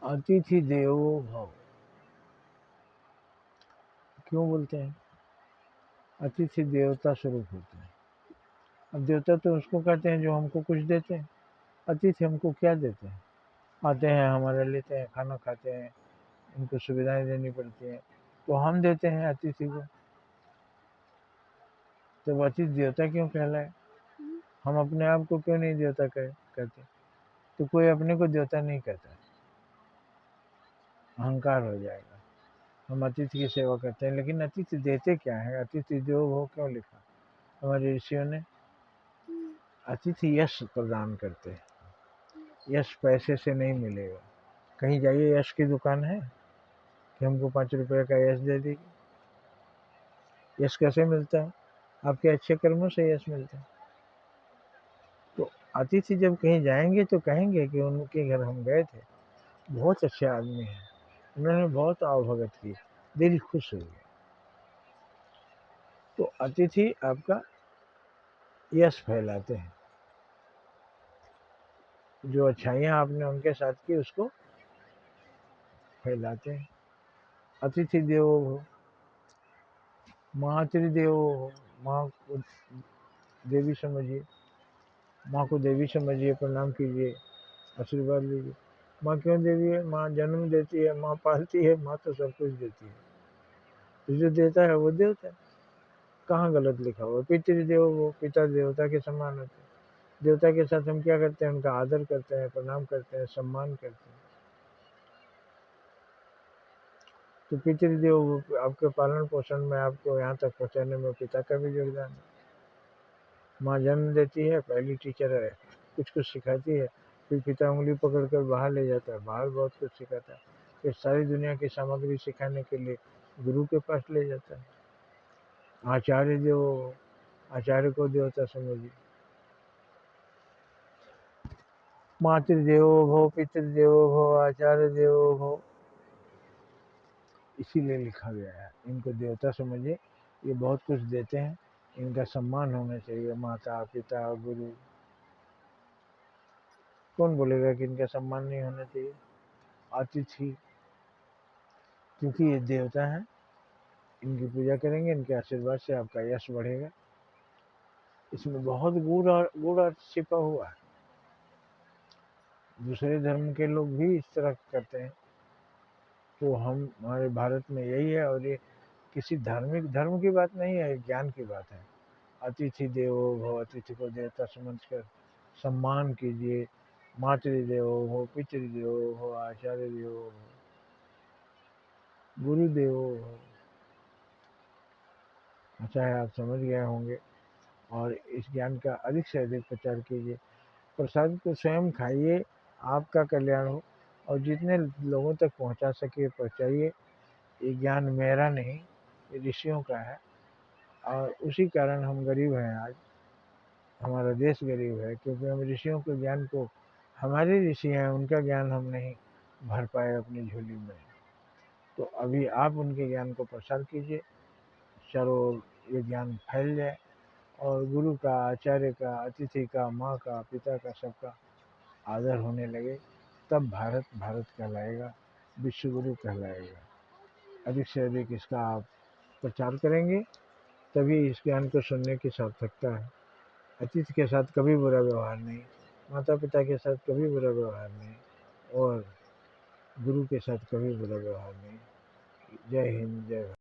अतिथि देवो भव क्यों बोलते हैं? अतिथि देवता स्वरूप होते हैं। अब देवता तो उसको कहते हैं जो हमको कुछ देते हैं। अतिथि हमको क्या देते हैं? आते हैं, हमारा लेते हैं, खाना खाते हैं, इनको सुविधाएं देनी पड़ती हैं, तो हम देते हैं अतिथि को। तो अतिथि देवता क्यों कहलाए? हम अपने आप को क्यों नहीं देवता कहते? तो कोई अपने को देवता नहीं कहता, अहंकार हो जाएगा। हम अतिथि की सेवा करते हैं, लेकिन अतिथि देते क्या है? अतिथि देवो भव क्यों लिखा हमारे ऋषियों ने? अतिथि यश प्रदान करते हैं। यश पैसे से नहीं मिलेगा। कहीं जाइए, यश की दुकान है कि हमको 5 रुपए का यश दे देगी। यश कैसे मिलता है? आपके अच्छे कर्मों से यश मिलता है। तो अतिथि जब कहीं जाएंगे तो कहेंगे कि उनके घर हम गए थे, बहुत अच्छे आदमी हैं, उन्होंने बहुत आवभगत की, दिल खुश हो गया। तो अतिथि आपका यश फैलाते हैं। जो अच्छाइयाँ आपने उनके साथ की उसको फैलाते हैं। अतिथि देवो भव, मातृदेवो भव, माँ को देवी समझिए, माँ को देवी समझिए, प्रणाम कीजिए, आशीर्वाद लीजिए। माँ क्यों देवी है? माँ जन्म देती है, माँ पालती है, माँ तो सब कुछ देती है। तो जो देता है वो देवता है। कहाँ गलत लिखा हुआ? पितृदेवो भव, पिता देवता के समान होते हैं। देवता के साथ हम क्या करते हैं? उनका आदर करते हैं, प्रणाम करते हैं, सम्मान करते हैं। तो पितृदेव आपके पालन पोषण में, आपको यहाँ तक पहुँचाने में पिता का भी योगदान है। माँ जन्म देती है, पहली टीचर है, कुछ कुछ सिखाती है, फिर पिता उंगली पकड़कर बाहर ले जाता है, बाहर बहुत कुछ सिखाता है, फिर सारी दुनिया की सामग्री सिखाने के लिए गुरु के पास ले जाता है। आचार्य देवो, आचार्य को देवता समझिए। मातृदेवो भव, पितृदेवो भव, आचार्य देवो भव, इसीलिए लिखा गया है। इनको देवता समझिए, ये बहुत कुछ देते हैं, इनका सम्मान होना चाहिए। माता पिता गुरु, कौन बोलेगा कि इनका सम्मान नहीं होना चाहिए? अतिथि, क्योंकि ये देवता हैं, इनकी पूजा करेंगे, इनके आशीर्वाद से आपका यश बढ़ेगा। इसमें बहुत गूढ़ अर्थ छिपा हुआ है। दूसरे धर्म के लोग भी इस तरह करते हैं, तो हमारे भारत में यही है। और ये किसी धार्मिक धर्म की बात नहीं है, ज्ञान की बात है। अतिथि देवो भव, अतिथि को देवता समझकर सम्मान कीजिए। मातृदेवो भव, पितृदेवो भव, आचार्य देवो भव, गुरुदेवो भव। अच्छा है, आप समझ गए होंगे। और इस ज्ञान का अधिक से अधिक प्रचार कीजिए। प्रसाद को स्वयं खाइए, आपका कल्याण हो, और जितने लोगों तक पहुंचा सके पहुंचाइए। ये ज्ञान मेरा नहीं, ये ऋषियों का है, और उसी कारण हम गरीब हैं आज। हमारा देश गरीब है क्योंकि हम ऋषियों के ज्ञान को, हमारे ऋषि हैं, उनका ज्ञान हम नहीं भर पाए अपनी झोली में। तो अभी आप उनके ज्ञान को प्रसार कीजिए, चारों ओर ये ज्ञान फैल जाए, और गुरु का, आचार्य का, अतिथि का, माँ का, पिता का, सबका आदर होने लगे। तब भारत भारत कहलाएगा, विश्व गुरु कहलाएगा। अधिक से अधिक इसका आप प्रचार करेंगे, तभी इस ज्ञान को सुनने की सार्थकता है। अतिथि के साथ कभी बुरा व्यवहार नहीं, माता पिता के साथ कभी बुरा व्यवहार नहीं, और गुरु के साथ कभी बुरा व्यवहार नहीं। जय हिंद, जय भारत।